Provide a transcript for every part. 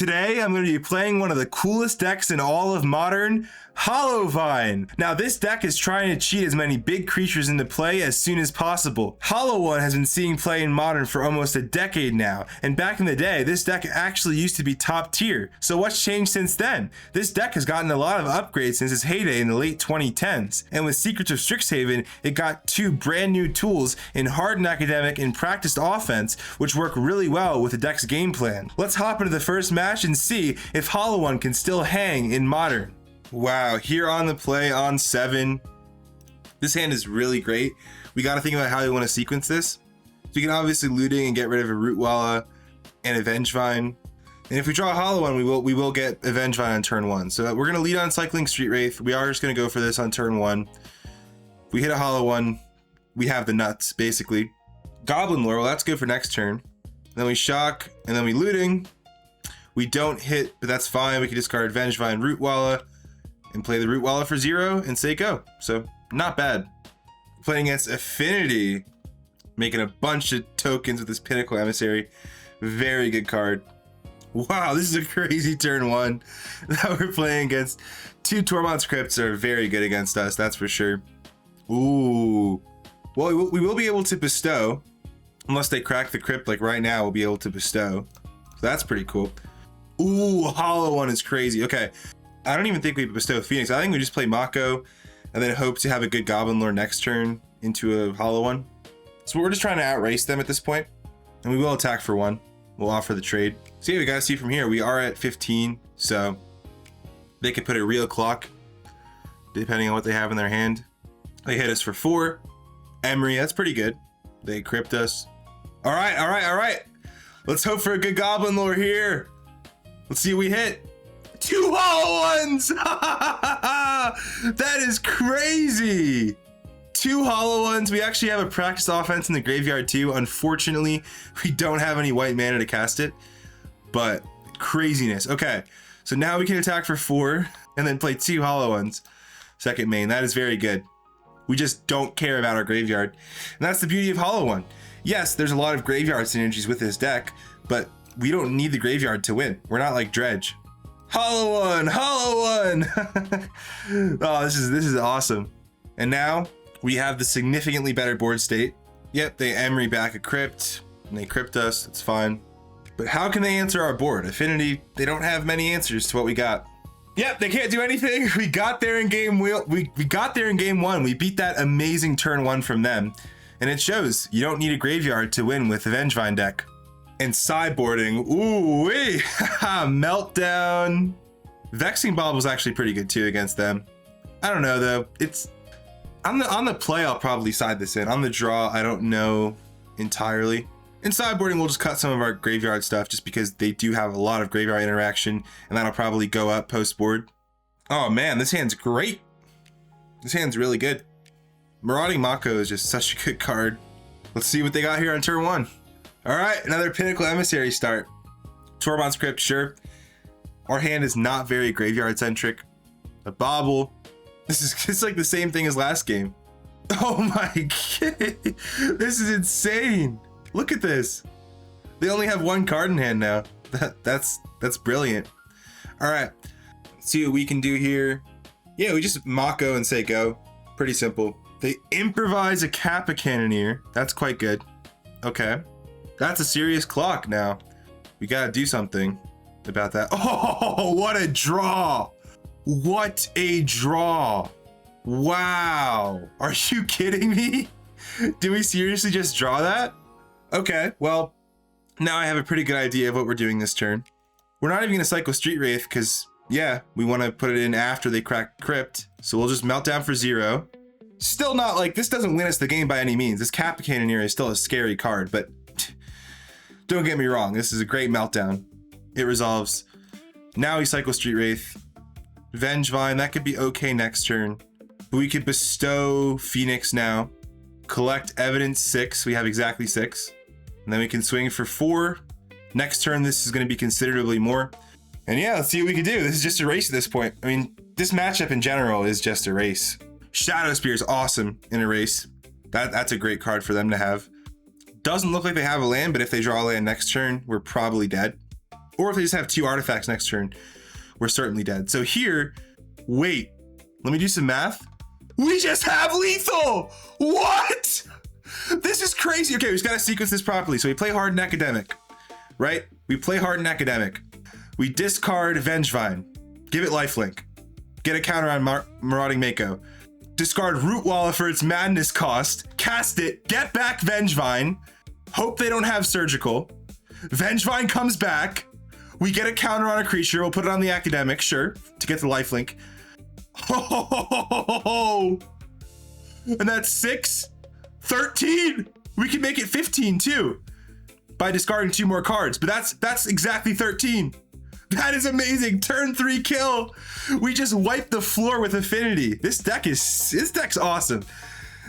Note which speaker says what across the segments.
Speaker 1: Today, I'm going to be playing one of the coolest decks in all of Modern, Hollowvine. Now, this deck is trying to cheat as many big creatures into play as soon as possible. Hollow One has been seeing play in Modern for almost a decade now, and back in the day, this deck actually used to be top tier. So what's changed since then? This deck has gotten a lot of upgrades since its heyday in the late 2010s, and with Secrets of Strixhaven, it got two brand new tools in Hardened Academic and Practiced Offense, which work really well with the deck's game plan. Let's hop into the first match and see if Hollow One can still hang in Modern. Wow, here on the play on 7. This hand is really great. We got to think about how we want to sequence this. So we can obviously looting and get rid of a Rootwalla and a Vengevine. And if we draw a Hollow One, we will get a Vengevine on turn 1. So we're going to lead on cycling Street Wraith. We are just going to go for this on turn 1. If we hit a Hollow One, we have the nuts, basically. Goblin Lore, well, that's good for next turn. Then we shock, and then we looting. We don't hit, but that's fine. We can discard Vengevine, Rootwalla, and play the Rootwalla for 0 and say go. So not bad. Playing against Affinity, making a bunch of tokens with this Pinnacle Emissary. Very good card. Wow, this is a crazy turn 1 that we're playing against. 2 Tormod's Crypts are very good against us, that's for sure. Ooh. Well, we will be able to bestow. Unless they crack the crypt like right now, we'll be able to bestow. So that's pretty cool. Ooh, Hollow One is crazy. Okay, I don't even think we bestow Phoenix. I think we just play Mako and then hope to have a good Goblin Lore next turn into a Hollow One. So we're just trying to outrace them at this point, and we will attack for 1. We'll offer the trade. So yeah, we gotta see from here. We are at 15, so they could put a real clock depending on what they have in their hand. They hit us for 4. Emery, that's pretty good. They crypt us. All right. Let's hope for a good Goblin Lore here. Let's see what we hit. 2 Hollow Ones! That is crazy. 2 Hollow Ones. We actually have a Practiced Offense in the graveyard too. Unfortunately, we don't have any white mana to cast it, but craziness. Okay, so now we can attack for 4 and then play 2 Hollow Ones. Second main, that is very good. We just don't care about our graveyard. And that's the beauty of Hollow One. Yes, there's a lot of graveyard synergies with this deck, but we don't need the graveyard to win. We're not like Dredge. Hollow One! Oh, this is awesome. And now we have the significantly better board state. Yep, they Emery back a crypt, and they crypt us, it's fine. But how can they answer our board? Affinity, they don't have many answers to what we got. Yep, they can't do anything. We got there in game we got there in game 1. We beat that amazing turn 1 from them. And it shows you don't need a graveyard to win with the Vengevine deck. And sideboarding, ooh wee, Meltdown. Vexing Bulb was actually pretty good too against them. I don't know though. It's on the play, I'll probably side this in. On the draw, I don't know entirely. In sideboarding, we'll just cut some of our graveyard stuff just because they do have a lot of graveyard interaction, and that'll probably go up post board. Oh man, this hand's great. This hand's really good. Marauding Mako is just such a good card. Let's see what they got here on turn 1. All right, another Pinnacle Emissary start. Tormod's Crypt, sure. Our hand is not very graveyard centric. A Bobble. It's like the same thing as last game. Oh my god, this is insane. Look at this. They only have 1 card in hand now. That's brilliant. All right, let's see what we can do here. Yeah, we just Mako and say go. Pretty simple. They improvise a Kappa Cannoneer. That's quite good. Okay. That's a serious clock now. We gotta do something about that. Oh, what a draw. What a draw. Wow. Are you kidding me? Did we seriously just draw that? Okay, well, now I have a pretty good idea of what we're doing this turn. We're not even gonna cycle Street Wraith because, yeah, we wanna put it in after they crack Crypt. So we'll just Meltdown for 0. Still not like, this doesn't win us the game by any means. This Kappa Cannoneer is still a scary card, but don't get me wrong, this is a great Meltdown. It resolves. Now we cycle Street Wraith. Vengevine, that could be okay next turn. But we could bestow Phoenix now. Collect Evidence 6, we have exactly 6. And then we can swing for 4. Next turn, this is gonna be considerably more. And yeah, let's see what we can do. This is just a race at this point. I mean, this matchup in general is just a race. Shadow Spear is awesome in a race. That's a great card for them to have. Doesn't look like they have a land, but if they draw a land next turn, we're probably dead. Or if they just have 2 artifacts next turn, we're certainly dead. So here, wait, let me do some math. We just have lethal! What? This is crazy. Okay, we just gotta sequence this properly. So we play Hardened Academic, right? We play Hardened Academic. We discard Vengevine, give it lifelink, get a counter on Marauding Mako. Discard Rootwalla for its madness cost, cast it, get back Vengevine, hope they don't have Surgical. Vengevine comes back, we get a counter on a creature, we'll put it on the Academic, sure, to get the lifelink. Oh, and that's 6, 13. We can make it 15 too by discarding 2 more cards, but that's exactly 13. That is amazing. Turn 3 kill. We just wiped the floor with Affinity. This deck's awesome.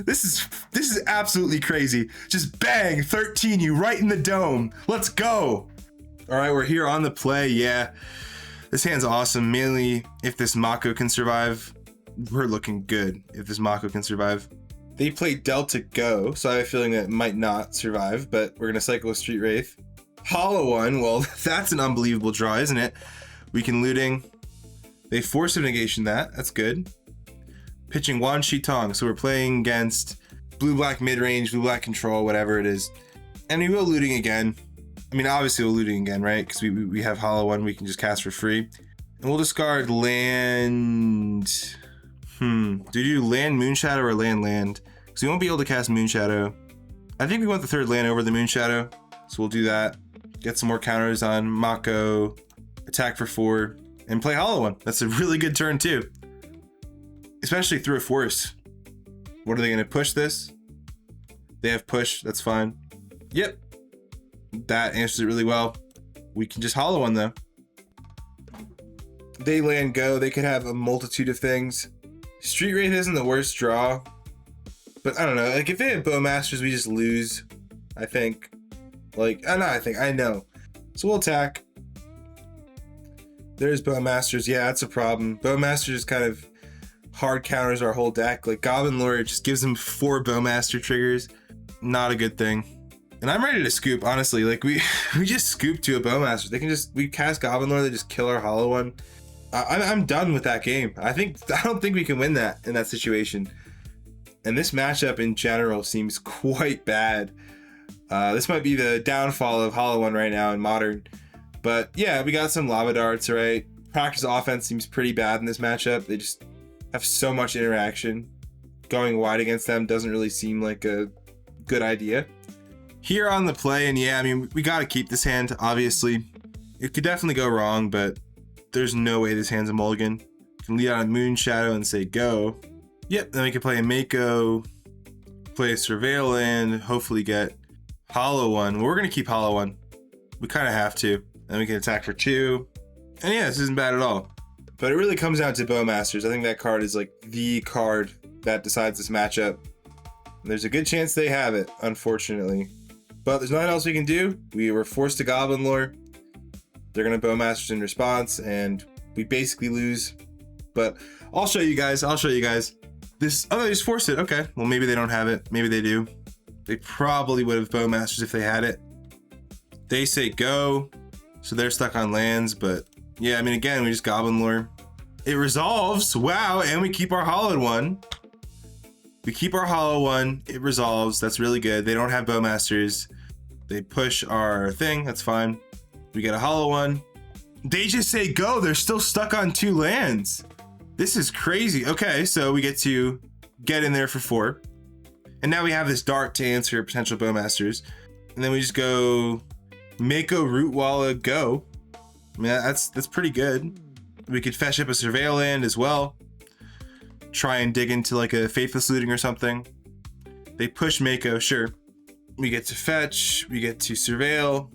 Speaker 1: This is absolutely crazy. Just bang, 13 you right in the dome. Let's go. All right, we're here on the play. Yeah, this hand's awesome. Mainly if this Mako can survive, we're looking good. If this Mako can survive. They play Delta Go, so I have a feeling that it might not survive, but we're gonna cycle a Street Wraith. Hollow One, well, that's an unbelievable draw, isn't it? We can Looting. They force a negation that's good. Pitching Wan Shi Tong, so we're playing against blue-black mid-range, blue-black control, whatever it is. And we will Looting again. I mean, obviously we'll Looting again, right? Because we have Hollow One we can just cast for free. And we'll discard land... Do you do land Moonshadow or land? Because we won't be able to cast Moonshadow. I think we want the 3rd land over the Moonshadow, so we'll do that. Get some more counters on Mako, attack for 4, and play Hollow One. That's a really good turn too. Especially through a Force. What are they gonna push this? They have push, that's fine. Yep, that answers it really well. We can just Hollow One though. They land Go, they could have a multitude of things. Street Wraith isn't the worst draw, but I don't know, like if they have Bowmasters, we just lose, I think. Like, I know. So we'll attack. There's Bowmasters. Yeah, that's a problem. Bowmasters is kind of hard counters our whole deck. Like Goblin Lore just gives them 4 Bowmaster triggers. Not a good thing. And I'm ready to scoop, honestly. Like we just scoop to a Bowmaster. We cast Goblin Lore, they just kill our Hollow One. I'm done with that game. I don't think we can win that in that situation. And this matchup in general seems quite bad. This might be the downfall of Hollow One right now in Modern. But yeah, we got some Lava Darts, right? Practice offense seems pretty bad in this matchup. They just have so much interaction. Going wide against them doesn't really seem like a good idea. Here on the play, and yeah, I mean, we got to keep this hand, obviously. It could definitely go wrong, but there's no way this hand's a mulligan. You can lead out a Moonshadow and say go. Yep, then we can play a Mako, play a Surveil Land, hopefully get Hollow One. Well, we're going to keep Hollow One. We kind of have to. Then we can attack for 2. And yeah, this isn't bad at all. But it really comes down to Bowmasters. I think that card is like the card that decides this matchup. And there's a good chance they have it, unfortunately. But there's nothing else we can do. We were forced to Goblin Lore. They're going to Bowmasters in response, and we basically lose. But I'll show you guys. This, oh, they just forced it. Okay, well, maybe they don't have it. Maybe they do. They probably would have Bowmasters if they had it. They say go, so they're stuck on lands, but yeah, I mean, again, we just Goblin Lore. It resolves, wow, and we keep our Hollowed One. We keep our Hollow One, it resolves, that's really good. They don't have Bowmasters. They push our thing, that's fine. We get a Hollow One. They just say go, they're still stuck on 2 lands. This is crazy. Okay, so we get to get in there for 4. And now we have this dart to answer potential Bowmasters. And then we just go Mako, Rootwalla, go. I mean, that's pretty good. We could fetch up a Surveil Land as well. Try and dig into like a Faithless Looting or something. They push Mako, sure. We get to fetch, we get to Surveil.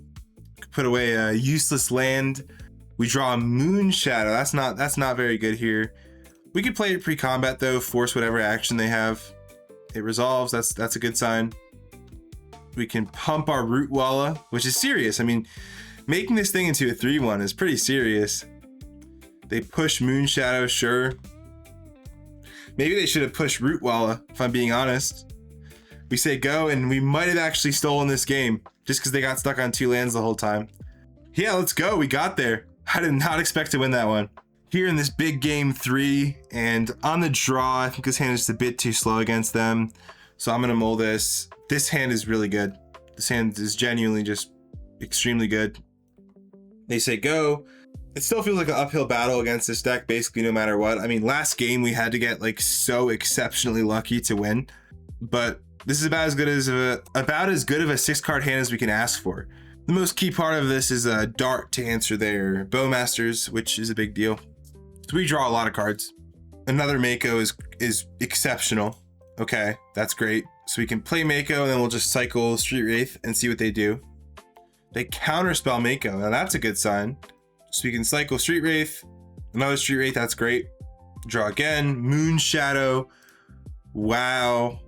Speaker 1: Put away a useless land. We draw a Moonshadow. That's not very good here. We could play it pre-combat though, force whatever action they have. It resolves, that's a good sign. We can pump our Rootwalla, which is serious. I mean, making this thing into a 3/1 is pretty serious. They push Moonshadow, sure. Maybe they should have pushed Rootwalla, if I'm being honest. We say go, and we might have actually stolen this game, just because they got stuck on 2 lands the whole time. Yeah, let's go. We got there. I did not expect to win that one. Here in this big game 3, and on the draw, I think this hand is just a bit too slow against them. So I'm going to mull this. This hand is really good. This hand is genuinely just extremely good. They say go. It still feels like an uphill battle against this deck, basically no matter what. I mean, last game we had to get like so exceptionally lucky to win, but this is about as good of a 6-card hand as we can ask for. The most key part of this is a dart to answer their Bowmasters, which is a big deal. So we draw a lot of cards. Another Mako is exceptional. Okay, that's great. So we can play Mako and then we'll just cycle Street Wraith and see what they do. They counterspell Mako. Now that's a good sign. So we can cycle Street Wraith, another Street Wraith, that's great. Draw again, Moon Shadow. Wow.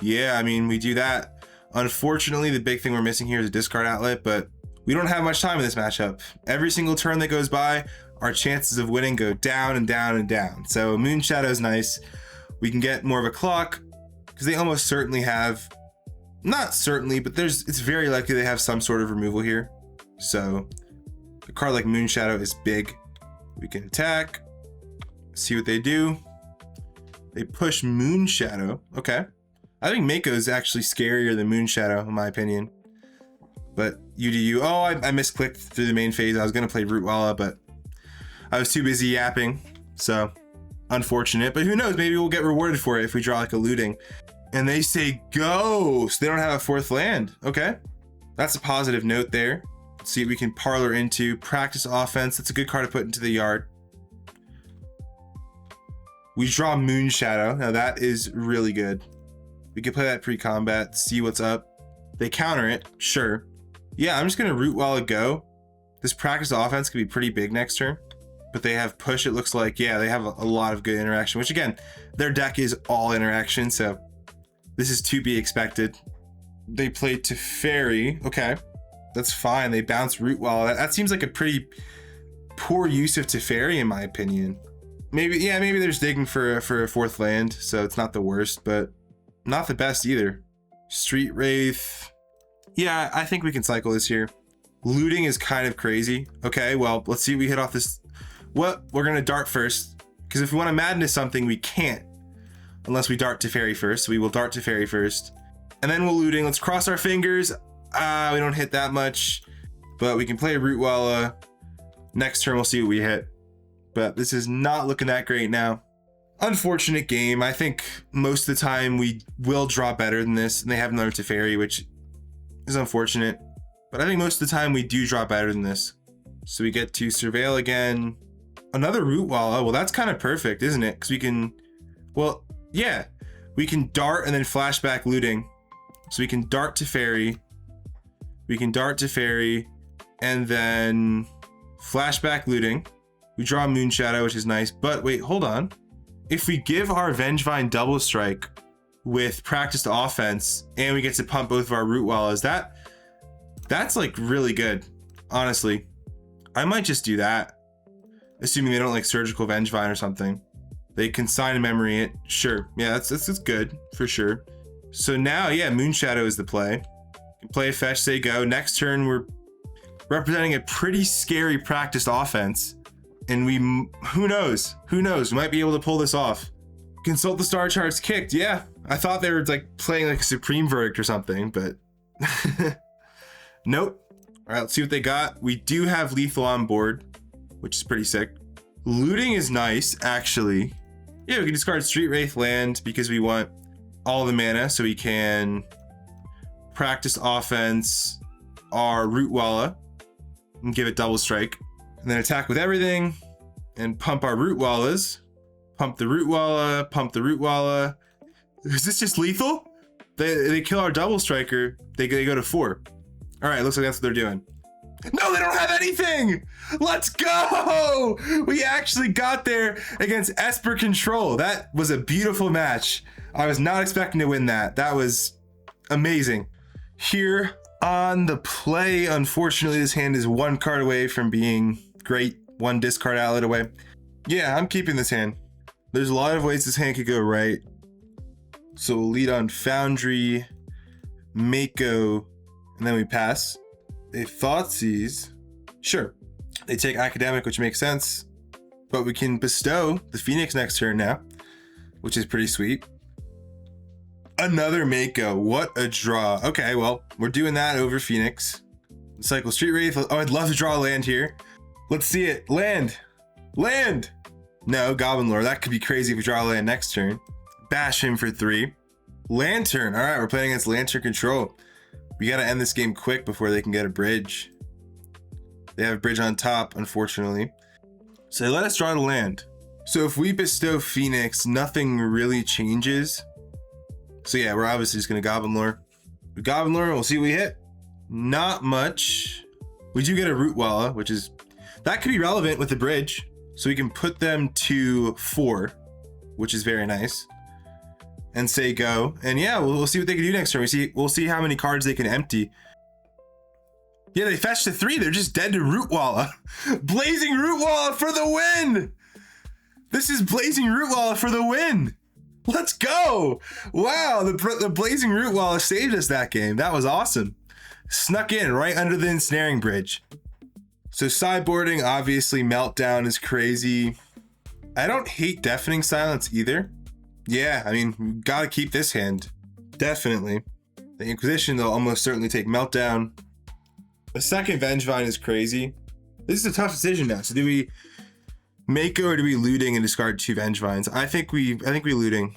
Speaker 1: Yeah, I mean, we do that. Unfortunately, the big thing we're missing here is a discard outlet, but we don't have much time in this matchup. Every single turn that goes by, our chances of winning go down and down and down. So Moon Shadow is nice. We can get more of a clock because they almost certainly have, not certainly, but it's very likely they have some sort of removal here. So a card like Moon Shadow is big. We can attack, see what they do. They push Moon Shadow. Okay. I think Mako is actually scarier than Moon Shadow, in my opinion. But you do you. Oh, I misclicked through the main phase. I was going to play Rootwalla, but I was too busy yapping. So unfortunate. But who knows? Maybe we'll get rewarded for it if we draw like a looting. And they say go. So they don't have a 4th land. Okay. That's a positive note there. Let's see what we can parlor into. Practice offense. That's a good card to put into the yard. We draw Moon Shadow. Now that is really good. We can play that pre-combat, see what's up. They counter it, sure. Yeah, I'm just gonna Rootwalla go. This practice offense could be pretty big next turn, but they have push, it looks like. Yeah, they have a lot of good interaction, which again, their deck is all interaction, so this is to be expected. They play Teferi, okay. That's fine, they bounce Rootwalla. That seems like a pretty poor use of Teferi in my opinion. Maybe they're just digging for a 4th land, so it's not the worst, but not the best either. Street Wraith. Yeah, I think we can cycle this here. Looting is kind of crazy. Okay, well, let's see if we hit off this. Well, we're going to dart first, because if we want to madness something, we can't. Unless we dart Teferi first. So we will dart Teferi first. And then we'll looting. Let's cross our fingers. We don't hit that much. But we can play Rootwalla. Next turn, we'll see what we hit. But this is not looking that great now. Unfortunate game. I think most of the time we will draw better than this, and they have another Teferi, which is unfortunate. But I think most of the time we do draw better than this. So we get to Surveil again. Another Rootwalla. Well, that's kind of perfect, isn't it? Because we can, well, yeah. We can dart and then flashback looting. So we can dart Teferi. We can dart Teferi, and then flashback looting. We draw Moon Shadow, which is nice. But wait, hold on. If we give our Vengevine double strike with practiced offense and we get to pump both of our Rootwallas, that's like really good, honestly. I might just do that, assuming they don't like surgical Vengevine or something. They consign and memory it, sure. Yeah, that's good for sure. So now, yeah, Moon Shadow is the play. Play a fetch, say go. Next turn, we're representing a pretty scary practiced offense. And who knows? Who knows? We might be able to pull this off. Consult the star charts kicked. Yeah, I thought they were like playing like a Supreme Verdict or something, but nope. All right, let's see what they got. We do have lethal on board, which is pretty sick. Looting is nice, actually. Yeah, we can discard Street Wraith land because we want all the mana, so we can practice offense our Rootwalla and give it double strike. And then attack with everything and pump our Rootwallas. Pump the Rootwalla, pump the Rootwalla. Is this just lethal? They kill our double striker. They go to 4. All right, looks like that's what they're doing. No, they don't have anything. Let's go. We actually got there against Esper Control. That was a beautiful match. I was not expecting to win that. That was amazing. Here on the play, unfortunately, this hand is 1 card away from being great. 1 discard outlet away. Yeah, I'm keeping this hand. There's a lot of ways this hand could go right. So we'll lead on Foundry, Mako, and then we pass. A Thoughtseize. Sure, they take Academic, which makes sense, but we can bestow the Phoenix next turn now, which is pretty sweet. Another Mako, what a draw. Okay, well, we're doing that over Phoenix. Cycle Street Wraith. Oh, I'd love to draw a land here. Let's see it. Land. Land. No, Goblin Lore. That could be crazy if we draw a land next turn. Bash him for 3. Lantern. All right, we're playing against Lantern Control. We got to end this game quick before they can get a bridge. They have a bridge on top, unfortunately. So they let us draw the land. So if we bestow Phoenix, nothing really changes. So yeah, we're obviously just going to Goblin Lore. We Goblin Lore, we'll see what we hit. Not much. We do get a Root Walla, which is... that could be relevant with the bridge. So we can put them to 4, which is very nice. And say go. And yeah, we'll see what they can do next turn. We'll see how many cards they can empty. Yeah, they fetched to 3. They're just dead to Root Walla. Blazing Root Walla for the win! This is Blazing Root Walla for the win! Let's go! Wow, the Blazing Root Walla saved us that game. That was awesome. Snuck in right under the Ensnaring Bridge. So sideboarding, obviously Meltdown is crazy. I don't hate Deafening Silence either. Yeah, I mean, we gotta keep this hand. Definitely. The Inquisition, they'll almost certainly take Meltdown. The second Vengevine is crazy. This is a tough decision now. So do we Mako or do we Looting and discard 2 Vengevines? I think we Looting.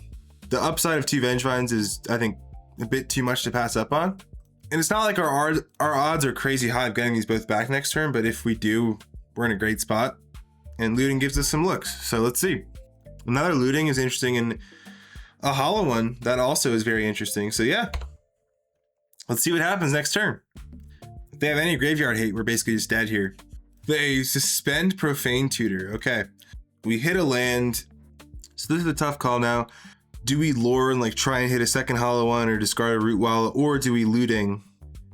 Speaker 1: The upside of 2 Vengevines is, I think, a bit too much to pass up on. And it's not like our odds are crazy high of getting these both back next turn, but if we do, we're in a great spot. And Looting gives us some looks. So let's see. Another Looting is interesting, and a hollow one, that also is very interesting. So yeah, let's see what happens next turn. If they have any graveyard hate, we're basically just dead here. They suspend Profane Tutor. Okay, we hit a land. So this is a tough call now. Do we lore and like try and hit a second hollow one or discard a Root Walla, or do we Looting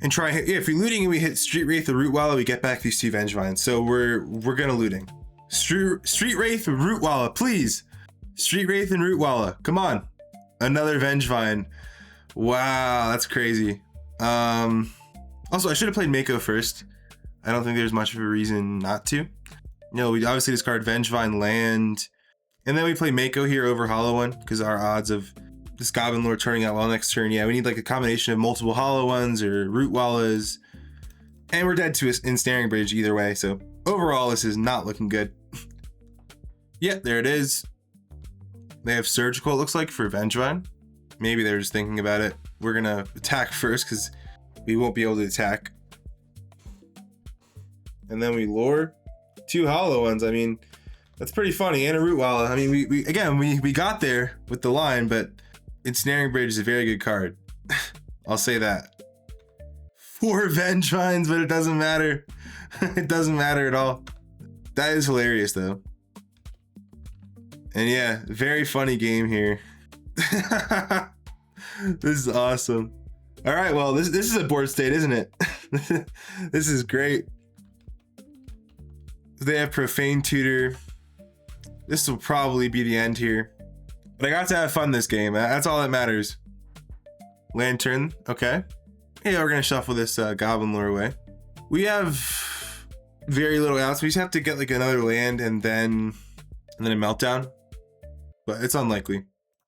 Speaker 1: and try and hit? Yeah, if we Looting and we hit Street Wraith or Root Walla, we get back these 2 Vengevines. So we're gonna Looting. Street Wraith, Root Walla, please. Street Wraith and Root Walla, come on. Another Vengevine. Wow, that's crazy. Also, I should have played Mako first. I don't think there's much of a reason not to. No, we obviously discard Vengevine land. And then we play Mako here over Hollow One because our odds of this Goblin Lore turning out well next turn. Yeah, we need like a combination of multiple Hollow Ones or Root Wallas. And we're dead to an Ensnaring Bridge either way. So overall, this is not looking good. Yeah, there it is. They have Surgical, it looks like, for Vengevine. Maybe they're just thinking about it. We're going to attack first because we won't be able to attack. And then we lure 2 Hollow Ones. I mean, that's pretty funny. And a Root Walla. I mean, we got there with the line, but Ensnaring Bridge is a very good card. I'll say that. 4 Vengevines, but it doesn't matter. It doesn't matter at all. That is hilarious, though. And yeah, very funny game here. This is awesome. All right, well, this is a board state, isn't it? This is great. They have Profane Tutor. This will probably be the end here. But I got to have fun this game. That's all that matters. Lantern, okay. Yeah, we're gonna shuffle this Goblin Lore away. We have very little outs. We just have to get like another land and then a Meltdown. But it's unlikely.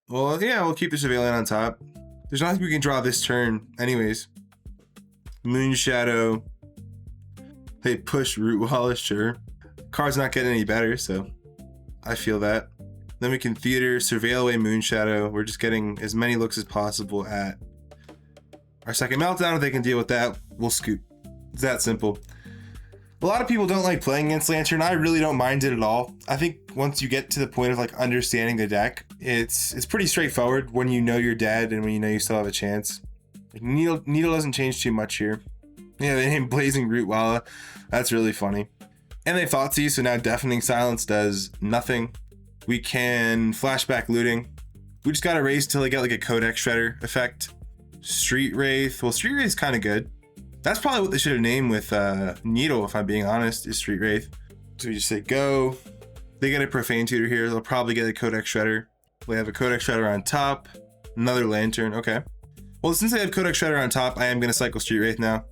Speaker 1: Well, yeah, we'll keep the Surveillant on top. There's nothing we can draw this turn anyways. Moonshadow. They push Root Walla, sure. Card's not getting any better, so I feel that. Then we can Theater, Surveil away Moonshadow. We're just getting as many looks as possible at our second Meltdown. If they can deal with that, we'll scoop. It's that simple. A lot of people don't like playing against Lantern. I really don't mind it at all. I think once you get to the point of like understanding the deck, it's pretty straightforward when you know you're dead and when you know you still have a chance. Like Needle doesn't change too much here. Yeah, they named Blazing Root Walla. That's really funny. And they Thoughtseize, so now Deafening Silence does nothing. We can Flashback Looting. We just gotta raise till they get like a Codex Shredder effect. Street Wraith. Well, Street Wraith's kind of good. That's probably what they should have named with Needle, if I'm being honest, is Street Wraith. So we just say go. They get a Profane Tutor here. They'll probably get a Codex Shredder. We have a Codex Shredder on top. Another Lantern. Okay. Well, since they have Codex Shredder on top, I am going to cycle Street Wraith now.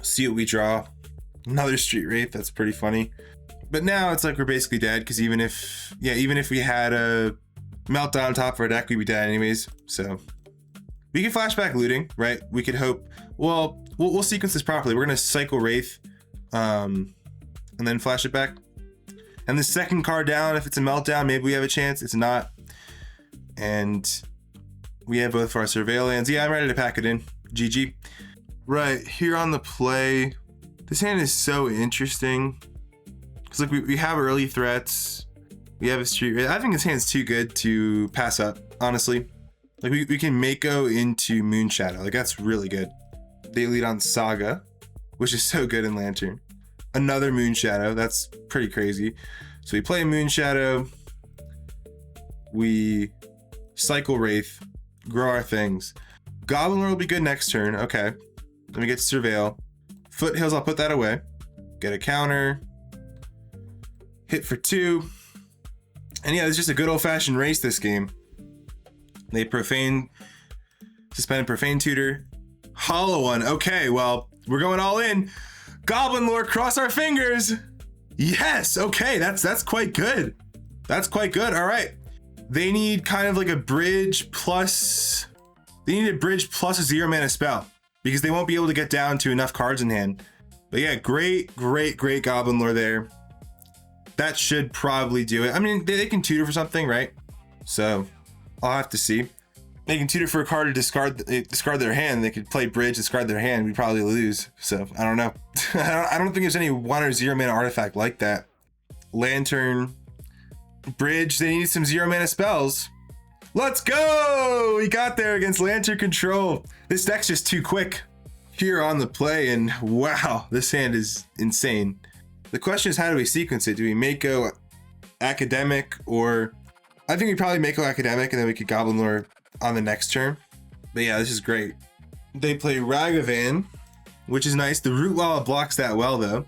Speaker 1: See what we draw. Another Street Wraith, that's pretty funny. But now it's like we're basically dead, because even if we had a Meltdown on top of our deck, we'd be dead anyways. So we can flashback looting, right? We could hope, well, we'll sequence this properly. We're gonna cycle Wraith, and then flash it back. And the second card down, if it's a Meltdown, maybe we have a chance. It's not. And we have both of our Surveillance. Yeah, I'm ready to pack it in. GG. Right, here on the play, this hand is so interesting. Because like we have early threats. We have a Street Wraith. I think this hand's too good to pass up, honestly. Like we can Mako into Moonshadow. Like that's really good. They lead on Saga, which is so good in Lantern. Another Moonshadow, that's pretty crazy. So we play Moonshadow. We cycle Wraith, grow our things. Goblin Lord will be good next turn. Okay. Then we get to Surveil. Foothills, I'll put that away. Get a counter. Hit for 2. And yeah, it's just a good old-fashioned race this game. They suspended Profane Tutor. Hollow one. Okay, well, we're going all in. Goblin Lord, cross our fingers. Yes, okay, that's quite good. That's quite good. All right. They need kind of like a bridge plus... They need a bridge plus a 0-mana spell, because they won't be able to get down to enough cards in hand. But yeah, great Goblin Lore there. That should probably do it. I mean, they can tutor for something, right? So I'll have to see. They can tutor for a card to discard their hand. They could play bridge, discard their hand. We'd probably lose. So I don't know. I don't think there's any 1 or 0-mana artifact like that. Lantern, bridge. They need some 0-mana spells. Let's go! We got there against Lantern Control. This deck's just too quick here on the play, and wow, this hand is insane. The question is, how do we sequence it? Do we Mako Academic, or... I think we probably Mako Academic, and then we could Goblin Lore on the next turn. But yeah, this is great. They play Ragavan, which is nice. The Root Walla blocks that well, though.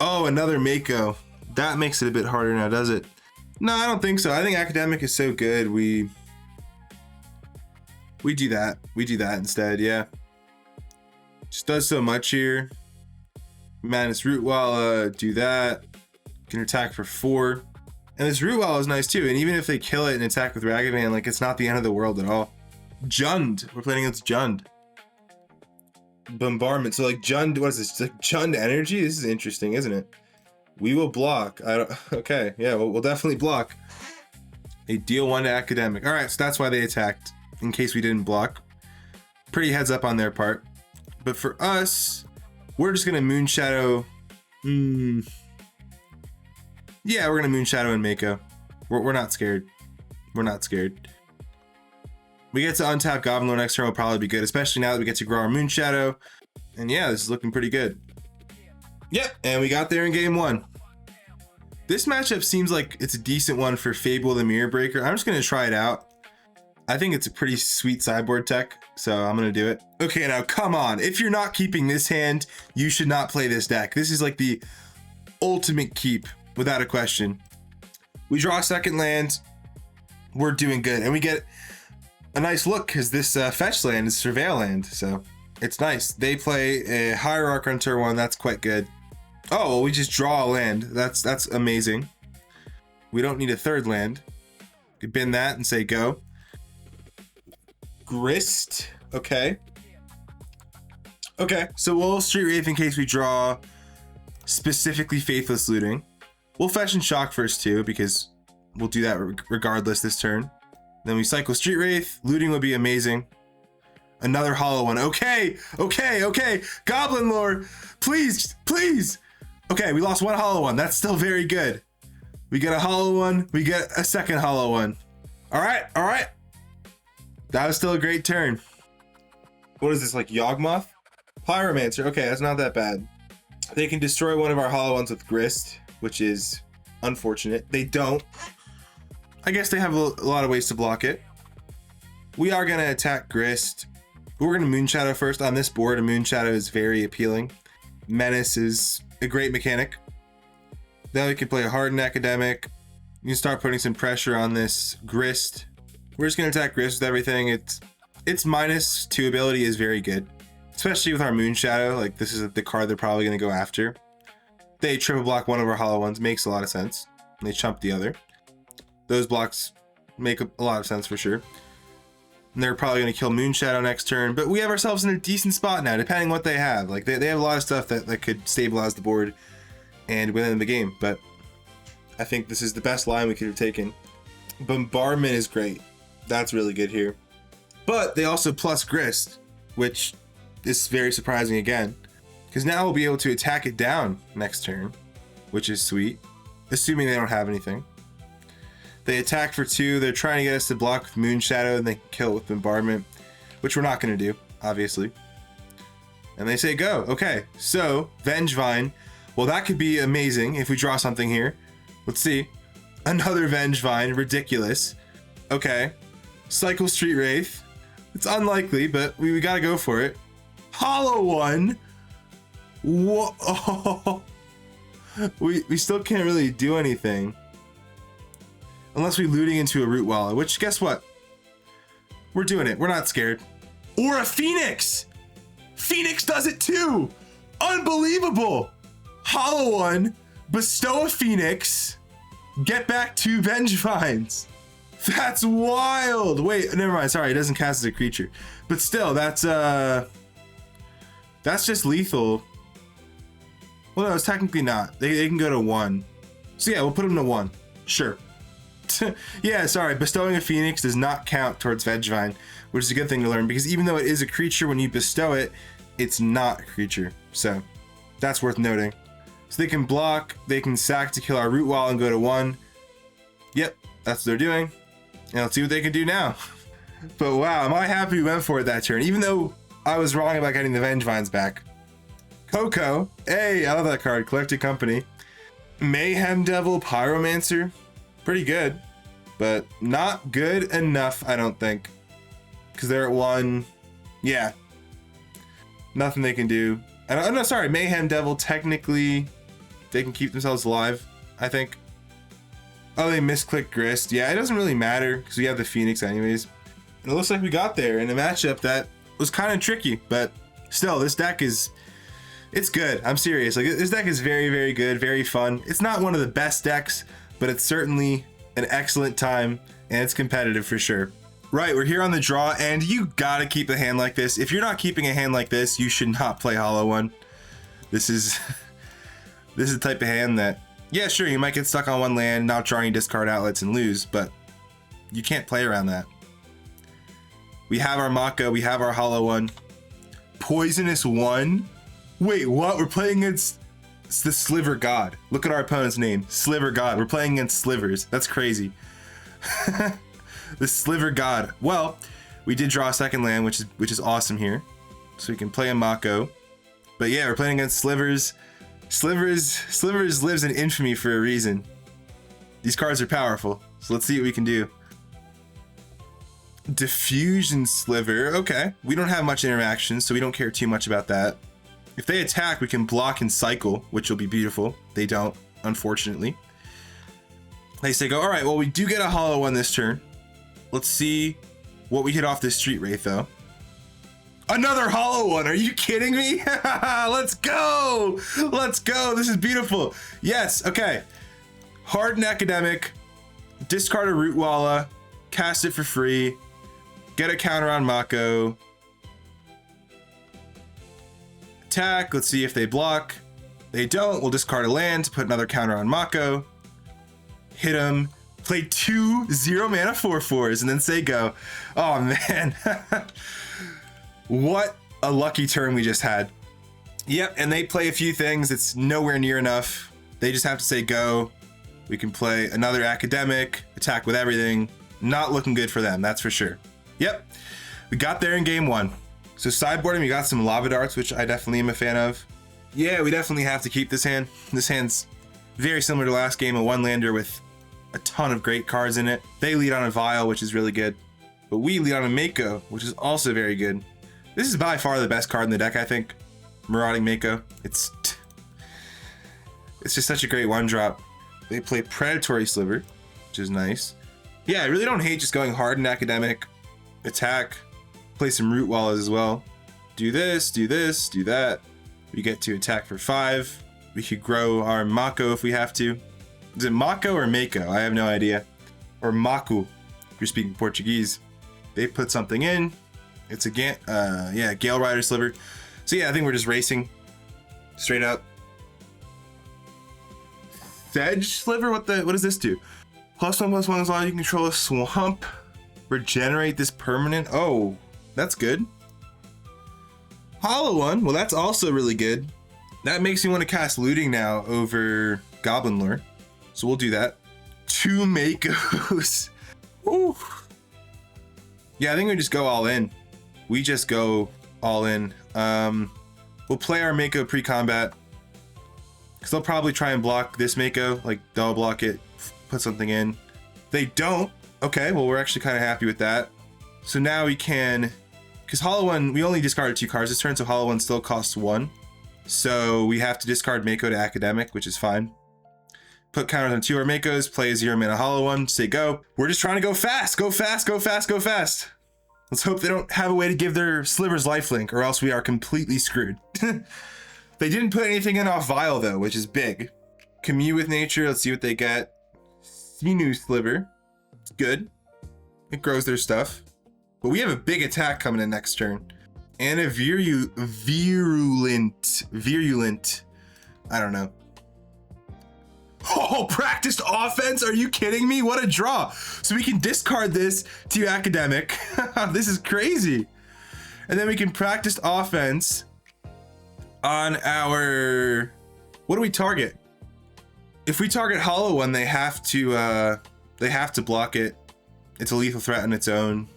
Speaker 1: Oh, another Mako. That makes it a bit harder now, does it? No, I don't think so. I think Academic is so good. We do that. We do that instead, yeah. Just does so much here. Madness Root Walla, do that. Can attack for 4. And this Root Walla is nice too. And even if they kill it and attack with Ragavan, like it's not the end of the world at all. Jund. We're playing against Jund. Bombardment. So like Jund, what is this? Like Jund energy? This is interesting, isn't it? We will block. Okay, yeah, we'll definitely block. They deal 1 to Academic. All right, so that's why they attacked, in case we didn't block. Pretty heads up on their part. But for us, we're just gonna Moonshadow. Yeah, we're gonna Moonshadow and Mako. We're not scared. We're not scared. We get to untap Goblin Lord next turn will probably be good, especially now that we get to grow our Moonshadow. And yeah, this is looking pretty good. Yep, and we got there in game 1. This matchup seems like it's a decent one for Fable the Mirror Breaker. I'm just gonna try it out. I think it's a pretty sweet sideboard tech, so I'm gonna do it. Okay, now come on. If you're not keeping this hand, you should not play this deck. This is like the ultimate keep, without a question. We draw a second land, we're doing good. And we get a nice look, because this fetch land is Surveil land, so it's nice. They play a Hierarch on turn 1, that's quite good. Oh, well, we just draw a land. That's amazing. We don't need a third land. We can bin that and say go. Grist. Okay. Okay, so we'll Street Wraith in case we draw specifically Faithless Looting. We'll fetch and shock first too, because we'll do that regardless this turn. Then we cycle Street Wraith. Looting would be amazing. Another hollow one. Okay. Goblin Lord, please. Okay, we lost 1 hollow one. That's still very good. We get a hollow one. We get a second hollow one. All right. That was still a great turn. What is this, like Yawgmoth? Pyromancer. Okay, that's not that bad. They can destroy one of our hollow ones with Grist, which is unfortunate. They don't. I guess they have a lot of ways to block it. We are going to attack Grist. We're going to Moonshadow first. On this board, a Moonshadow is very appealing. Menace is a great mechanic. Then we can play a Hardened Academic. You can start putting some pressure on this Grist. We're just going to attack Grist with everything. Its -2 ability is very good. especially with our Moon Shadow. Like, this is the card they're probably going to go after. They triple block one of our hollow ones, makes a lot of sense. And they chump the other. Those blocks make a lot of sense for sure. And they're probably going to kill Moon Shadow next turn, but we have ourselves in a decent spot now, depending what they have. Like, they have a lot of stuff that could stabilize the board and win the game, but I think this is the best line we could have taken. Bombardment is great. That's really good here. But they also plus Grist, which is very surprising again, because now we'll be able to attack it down next turn, which is sweet, assuming they don't have anything. They attack for 2. They're trying to get us to block with Moon Shadow, and they kill it with Bombardment, which we're not going to do, obviously. And they say go. Okay, so Vengevine. Well, that could be amazing if we draw something here. Let's see. Another Vengevine. Ridiculous. Okay. Cycle Street Wraith. It's unlikely, but we got to go for it. Hollow one. Whoa. Oh. We still can't really do anything. Unless we're looting into a Root Wallet, which, guess what? We're doing it. We're not scared. Or a Phoenix! Phoenix does it too! Unbelievable! Hollow one, bestow a Phoenix, get back 2 Vengevines. That's wild! Wait, never mind. Sorry, it doesn't cast as a creature. But still, that's just lethal. Well, no, it's technically not. They can go to 1. So yeah, we'll put them to 1. Sure. Yeah, sorry, bestowing a Phoenix does not count towards Vengevine, which is a good thing to learn, because even though it is a creature, when you bestow it, it's not a creature. So that's worth noting. So they can block, they can sack to kill our Root Wall and go to 1. Yep, that's what they're doing. And let's see what they can do now. But wow, am I happy we went for it that turn, even though I was wrong about getting the Vengevines back. Coco, hey, I love that card, Collected Company. Mayhem Devil, Pyromancer. Pretty good, but not good enough, I don't think, because they're at 1. Yeah, nothing they can do. Oh no, sorry, Mayhem Devil, technically they can keep themselves alive, I think. Oh, they misclick Grist. Yeah, it doesn't really matter because we have the Phoenix anyways. And it looks like we got there in a matchup that was kind of tricky, but still, this deck is, it's good. I'm serious. Like, this deck is very, very good, very fun. It's not one of the best decks, but it's certainly an excellent time, and it's competitive for sure. Right, we're here on the draw, and you gotta keep a hand like this. If you're not keeping a hand like this, you should not play Hollow One. This is the type of hand that, yeah, sure, you might get stuck on 1 land, not drawing discard outlets and lose, but you can't play around that. We have our Mako, we have our Hollow One. Poisonous 1? Wait, what? We're playing against... It's the Sliver God. Look at our opponent's name. Sliver God. We're playing against Slivers. That's crazy. The Sliver God. Well, we did draw a 2nd land, which is awesome here. So we can play a Mako. But yeah, we're playing against Slivers. Slivers lives in infamy for a reason. These cards are powerful. So let's see what we can do. Diffusion Sliver. Okay. We don't have much interaction, so we don't care too much about that. If they attack, we can block and cycle, which will be beautiful. They don't, unfortunately. They say go, all right, well, we do get a Hollow One this turn. Let's see what we hit off this Street Wraith, though. Another Hollow One, are you kidding me? Let's go! Let's go, this is beautiful. Yes, okay. Hardened Academic, discard a Root Walla, cast it for free, get a counter on Mako. Attack, let's see if they block. They don't, we'll discard a land to put another counter on Mako. Hit them, play 2 0-mana 4/4s, and then say go. Oh man. What a lucky turn we just had. Yep, and they play a few things, it's nowhere near enough. They just have to say go. We can play another Academic, attack with everything. Not looking good for them, that's for sure. Yep, we got there in game 1. So sideboarding, we got some Lava Darts, which I definitely am a fan of. Yeah, we definitely have to keep this hand. This hand's very similar to last game, a 1-lander with a ton of great cards in it. They lead on a Vial, which is really good. But we lead on a Mako, which is also very good. This is by far the best card in the deck, I think. Marauding Mako. It's just such a great 1-drop. They play Predatory Sliver, which is nice. Yeah, I really don't hate just going hard in Academic. Attack. Play some Root Wallas as well. do this, do this, do that. We get to attack for 5. We could grow our Mako if we have to. Is it Mako or Mako? I have no idea. Or Maku, if you're speaking Portuguese. They put something in. It's a Gale Rider Sliver. So yeah, I think we're just racing straight up. Sedge Sliver? What does this do? +1/+1 as long as you control a swamp. Regenerate this permanent. Oh, that's good. Hollow one. Well, that's also really good. That makes me want to cast Looting now over Goblin Lore. So we'll do that. 2 Makos. Ooh. Yeah, I think we just go all in. We just go all in. We'll play our Mako pre-combat. Because they'll probably try and block this Mako. Like, they'll block it, put something in. They don't. Okay, well, we're actually kind of happy with that. So now we can... Because Hollow One, we only discarded 2 cards this turn, so Hollow One still costs 1. So we have to discard Mako to Academic, which is fine. Put counters on 2 of our Makos, play a 0-mana Hollow One, say go. We're just trying to go fast, go fast, go fast, go fast. Let's hope they don't have a way to give their Slivers lifelink, or else we are completely screwed. They didn't put anything in off Vial, though, which is big. Commune with Nature, let's see what they get. Sinew Sliver, it's good. It grows their stuff. But we have a big attack coming in next turn. And a virulent, I don't know. Oh, practiced offense? Are you kidding me? What a draw. So we can discard this to Academic. This is crazy. And then we can practice offense on our, what do we target? If we target Hollow One, they have to block it. It's a lethal threat on its own.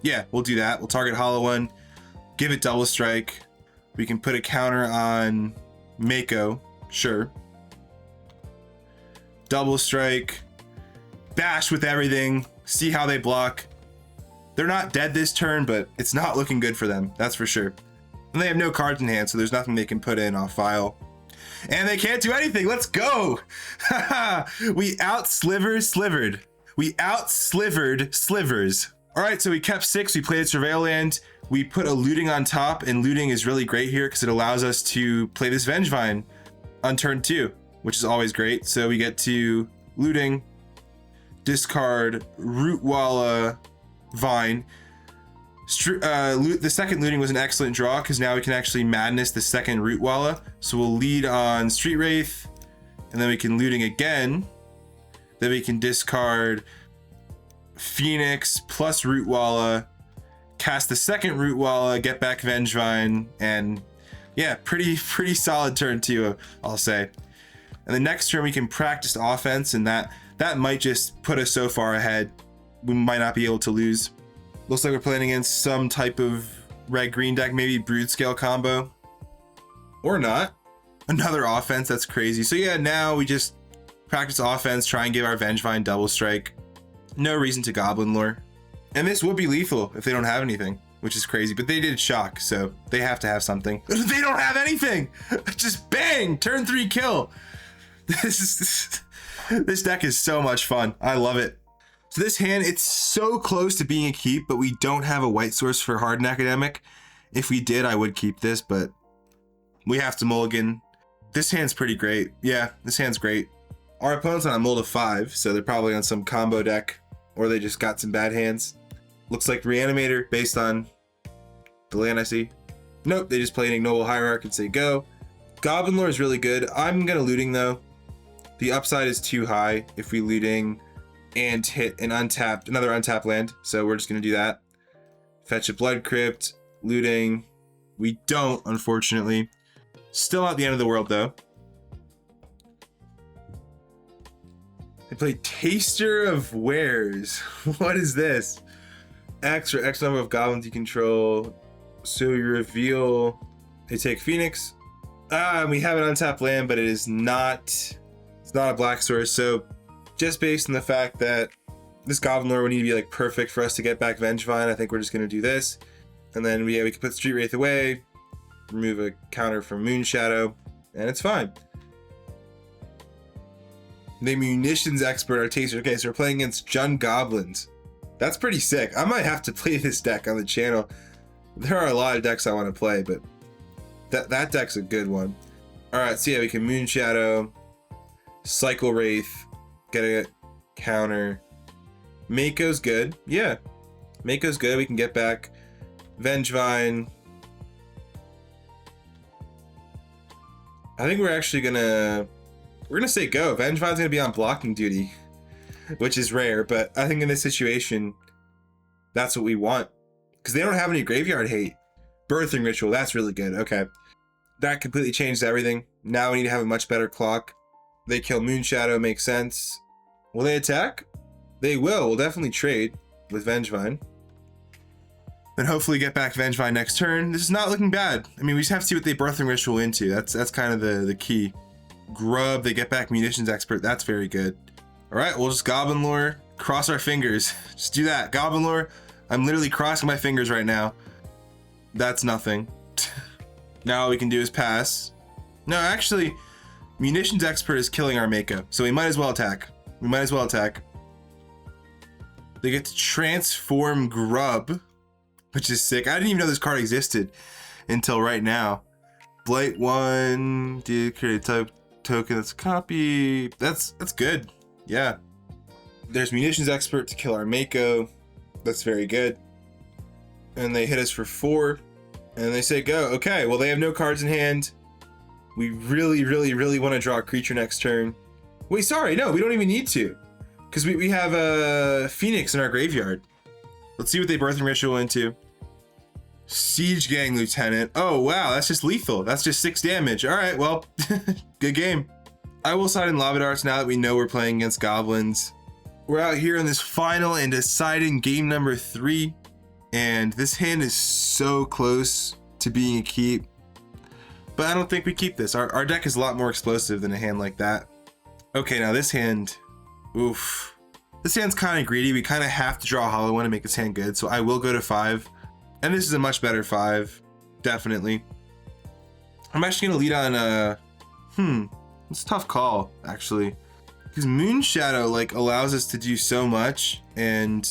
Speaker 1: Yeah, we'll do that. We'll target Hollow One, give it double strike. We can put a counter on Mako, sure. Double strike, bash with everything, see how they block. They're not dead this turn, but it's not looking good for them, that's for sure. And they have no cards in hand, so there's nothing they can put in off File. And they can't do anything, let's go! We out-slivered. We out-slivered Slivers. All right, so we kept 6, we played Surveil Land, we put a Looting on top, and Looting is really great here because it allows us to play this Vengevine on turn 2, which is always great. So we get to Looting, discard Rootwalla Vine. The second Looting was an excellent draw because now we can actually Madness the second Rootwalla. So we'll lead on Street Wraith, and then we can Looting again. Then we can discard Phoenix plus Rootwalla, cast the second Rootwalla, get back Vengevine, and yeah, pretty solid turn 2, I'll say. And the next turn we can practice offense, and that might just put us so far ahead we might not be able to lose. Looks like we're playing against some type of red-green deck, maybe Brood Scale combo. Or not. Another offense, that's crazy. So yeah, now we just practice offense, try and give our Vengevine double strike. No reason to Goblin Lore. And this would be lethal if they don't have anything, which is crazy, but they did shock, so they have to have something. They don't have anything! Just bang! Turn 3 kill! This deck is so much fun. I love it. So this hand, it's so close to being a keep, but we don't have a white source for Hardened Academic. If we did, I would keep this, but we have to mulligan. This hand's pretty great. Yeah, this hand's great. Our opponent's on a mold of 5, so they're probably on some combo deck, or they just got some bad hands. Looks like Reanimator based on the land I see. Nope, they just play an Ignoble Hierarch and say go. Goblin Lore is really good. I'm gonna Looting though. The upside is too high if we Looting and hit another untapped land, so we're just gonna do that. Fetch a Blood Crypt, Looting. We don't, unfortunately. Still not the end of the world though. They play Taster of Wares. What is this? X or X number of goblins you control. So you reveal. They take Phoenix. We have an untapped land, but it's not a black source. So just based on the fact that this Goblin Lore would need to be like perfect for us to get back Vengevine, I think we're just gonna do this. And then we can put Street Wraith away, remove a counter from Moonshadow, and it's fine. The Munitions Expert, our Taster. Okay, so we're playing against Jund Goblins. That's pretty sick. I might have to play this deck on the channel. There are a lot of decks I want to play, but that deck's a good one. All right, so yeah, we can Moonshadow, Cycle Wraith, get a counter. Mako's good. Yeah, Mako's good. We can get back Vengevine. I think we're actually gonna say go. Vengevine's gonna be on blocking duty, which is rare, but I think in this situation, that's what we want. Because they don't have any graveyard hate. Birthing Ritual, that's really good. Okay. That completely changed everything. Now we need to have a much better clock. They kill Moonshadow, makes sense. Will they attack? They will. We'll definitely trade with Vengevine. Then hopefully get back Vengevine next turn. This is not looking bad. I mean, we just have to see what they Birthing Ritual into. That's kind of the key. Grub, they get back Munitions Expert. That's very good. All right, we'll just Goblin Lore. Cross our fingers. Just do that. Goblin Lore. I'm literally crossing my fingers right now. That's nothing. Now all we can do is pass. No, actually, Munitions Expert is killing our Mako, so we might as well attack. We might as well attack. They get to transform Grub, which is sick. I didn't even know this card existed until right now. Blight 1, do create a token that's a copy. That's good. Yeah. There's Munitions Expert to kill our Mako. That's very good. And they hit us for 4. And they say go. Okay, well they have no cards in hand. We really want to draw a creature next turn. Wait, sorry, no, we don't even need to. Because we have a Phoenix in our graveyard. Let's see what they Birthing Ritual into. Siege Gang Lieutenant. Oh wow, that's just lethal. That's just 6 damage. Alright, well, good game. I will side in Lava Darts now that we know we're playing against Goblins. We're out here in this final and deciding game number 3. And this hand is so close to being a keep. But I don't think we keep this. Our deck is a lot more explosive than a hand like that. Okay, now this hand, oof. This hand's kind of greedy. We kind of have to draw a hollow one to make this hand good. So I will go to 5. And this is a much better 5, definitely. I'm actually gonna lead on it's a tough call, actually. Because Moonshadow like allows us to do so much, and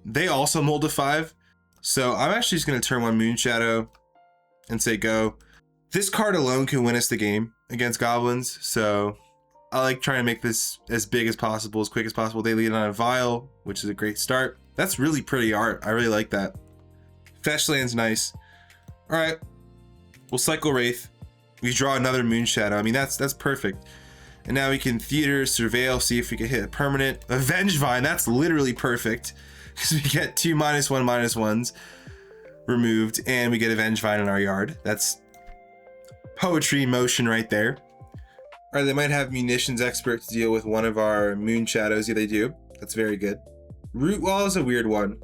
Speaker 1: they also mold a 5. So I'm actually just gonna turn 1 Moonshadow and say go. This card alone can win us the game against Goblins, so I like trying to make this as big as possible, as quick as possible. They lead on a Vial, which is a great start. That's really pretty art. I really like that. Fetch land's nice. All right, we'll cycle Wraith. We draw another Moonshadow. I mean, that's perfect. And now we can Theater, Surveil, see if we can hit a permanent. A Vengevine, that's literally perfect. Because we get 2 -1/-1s removed, and we get a Vengevine in our yard. That's poetry in motion right there. All right, they might have Munitions Expert to deal with one of our Moonshadows. Yeah, they do. That's very good. Root Wall is a weird one.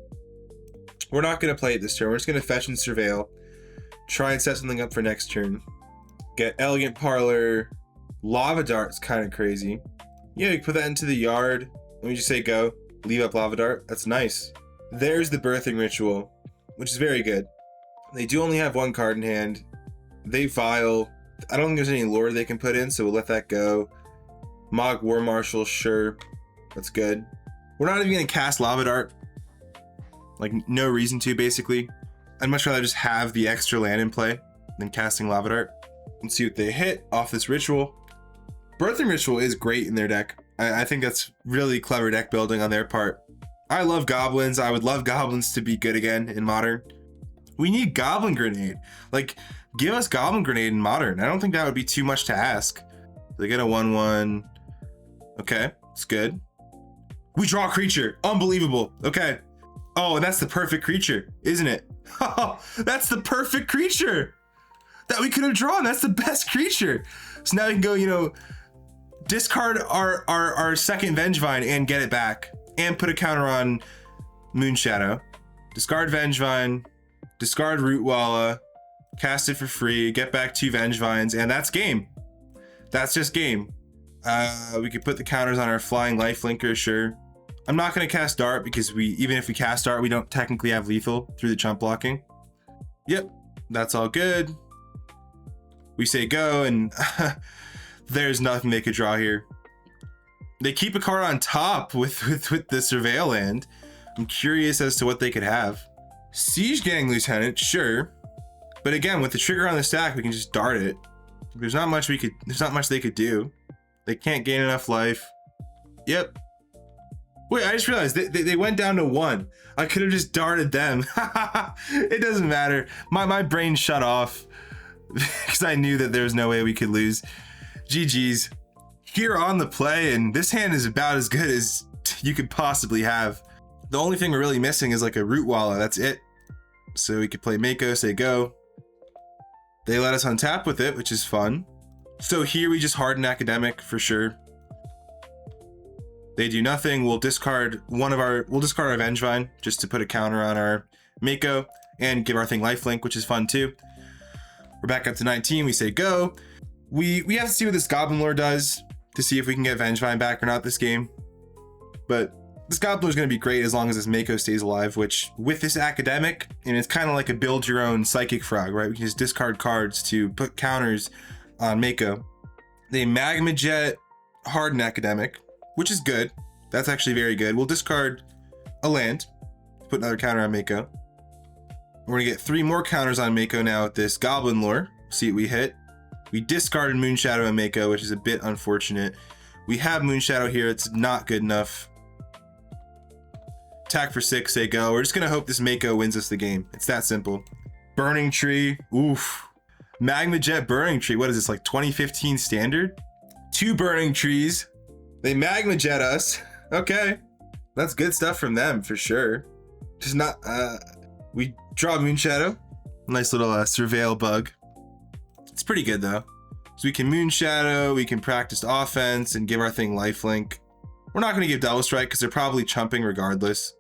Speaker 1: We're not going to play it this turn. We're just going to fetch and Surveil. Try and set something up for next turn. Get Elegant Parlor. Lava Dart's kind of crazy. Yeah, we put that into the yard. Let me just say go. Leave up Lava Dart. That's nice. There's the Birthing Ritual, which is very good. They do only have 1 card in hand. They Vial. I don't think there's any lore they can put in, so we'll let that go. Mog War Marshal, sure. That's good. We're not even going to cast Lava Dart. Like, no reason to, basically. I'd much rather just have the extra land in play than casting Lava Dart. And see what they hit off this ritual. Birthing Ritual is great in their deck. I think that's really clever deck building on their part. I love Goblins. I would love Goblins to be good again in Modern. We need Goblin Grenade. Like, give us Goblin Grenade in Modern. I don't think that would be too much to ask. They get a 1/1. Okay, it's good. We draw a creature. Unbelievable. Okay. Oh, and that's the perfect creature, isn't it? That's the perfect creature that we could have drawn. That's the best creature. So now we can go, discard our second Vengevine and get it back. And put a counter on Moonshadow. Discard Vengevine. Discard Rootwalla. Cast it for free. Get back 2 Vengevines. And that's game. That's just game. We could put the counters on our Flying Lifelinker, sure. I'm not going to cast Dart because even if we cast Dart, we don't technically have lethal through the chump blocking. Yep, that's all good. We say go, and there's nothing they could draw here. They keep a card on top with the Surveil land. I'm curious as to what they could have. Siege Gang Lieutenant, sure. But again, with the trigger on the stack, we can just dart it. There's not much they could do. They can't gain enough life. Yep. Wait, I just realized they went down to 1. I could have just darted them. It doesn't matter. My brain shut off because I knew that there was no way we could lose. GG's. Here on the play, and this hand is about as good as you could possibly have. The only thing we're really missing is like a Root Wallow. That's it. So we could play Mako, say go. They let us untap with it, which is fun. So here we just harden Academic for sure. They do nothing. We'll discard our Vengevine just to put a counter on our Mako and give our thing lifelink, which is fun too. We're back up to 19. We say go. We have to see what this Goblin Lore does to see if we can get Vengevine back or not this game. But this Goblin Lore is going to be great as long as this Mako stays alive, which with this Academic, and it's kind of like a build your own Psychic Frog, right? We can just discard cards to put counters on Mako. They Magma Jet, harden Academic, which is good. That's actually very good. We'll discard a land, put another counter on Mako. We're gonna get 3 more counters on Mako now with this Goblin Lore. See what we hit. We discarded Moonshadow and Mako, which is a bit unfortunate. We have Moonshadow here. It's not good enough. Attack for 6, say go. We're just gonna hope this Mako wins us the game. It's that simple. Burning Tree. Oof. Magma Jet Burning Tree. What is this, like 2015 standard? 2 Burning Trees. They Magma Jet us. Okay. That's good stuff from them for sure. Just not, we draw Moonshadow. Nice little Surveil bug. It's pretty good though. So we can Moonshadow, we can practice offense and give our thing lifelink. We're not going to give Double Strike because they're probably chumping regardless.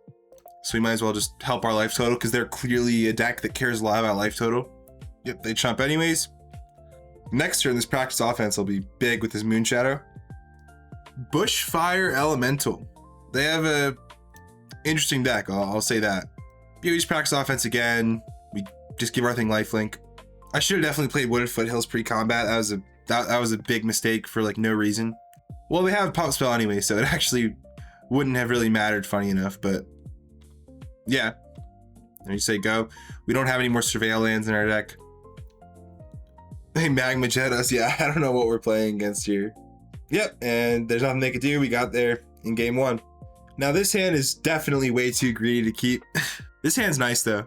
Speaker 1: So we might as well just help our life total because they're clearly a deck that cares a lot about life total. Yep, they chump anyways. Next turn, this practice offense will be big with this Moonshadow. Bushfire Elemental. They have a interesting deck, I'll say that. Yeah, we just practice offense again. We just give our thing lifelink. I should have definitely played Wooded Foothills pre-combat. That was a big mistake for like no reason. Well, we have a pop spell anyway, so it actually wouldn't have really mattered, funny enough, but yeah. And you say go. We don't have any more Surveil lands in our deck. They Magma Jet us. Yeah, I don't know what we're playing against here. Yep, and there's nothing they could do. We got there in game 1. Now this hand is definitely way too greedy to keep. This hand's nice though.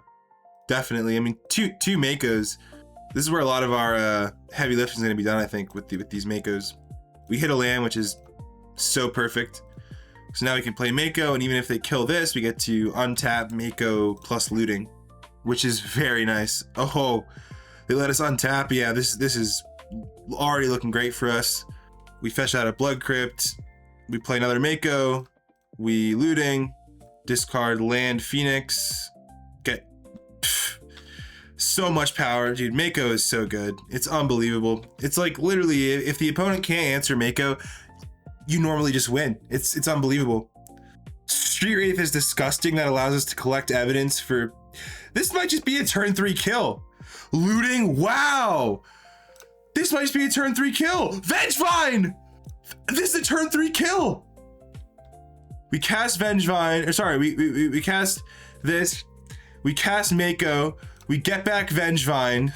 Speaker 1: Definitely. I mean, two Makos. This is where a lot of our heavy lifting is going to be done, I think, with these Makos. We hit a land, which is so perfect. So now we can play Mako, and even if they kill this, we get to untap Mako plus looting, which is very nice. Oh, they let us untap. Yeah, this is already looking great for us. We fetch out a Blood Crypt. We play another Mako. We looting. Discard land Phoenix. Get so much power, dude. Mako is so good. It's unbelievable. It's like literally, if the opponent can't answer Mako, you normally just win. It's unbelievable. Street Wraith is disgusting. That allows us to collect evidence for... This might just be a turn 3 kill. Looting, wow. This might just be a turn 3 kill. Vengevine! This is a turn 3 kill. We cast Vengevine, or sorry, we cast this. We cast Mako. We get back Vengevine.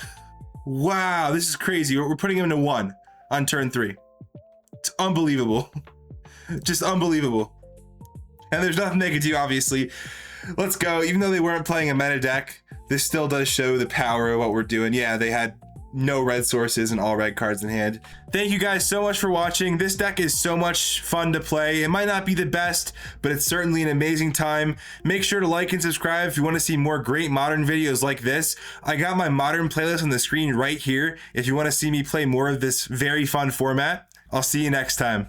Speaker 1: Wow, this is crazy. We're putting him into 1 on turn 3. It's unbelievable. Just unbelievable. And there's nothing they could do, obviously. Let's go. Even though they weren't playing a meta deck, this still does show the power of what we're doing. Yeah, they had no red sources and all red cards in hand. Thank you guys so much for watching. This deck is so much fun to play. It might not be the best, but it's certainly an amazing time. Make sure to like and subscribe if you want to see more great modern videos like this. I got my modern playlist on the screen right here if you want to see me play more of this very fun format. I'll see you next time.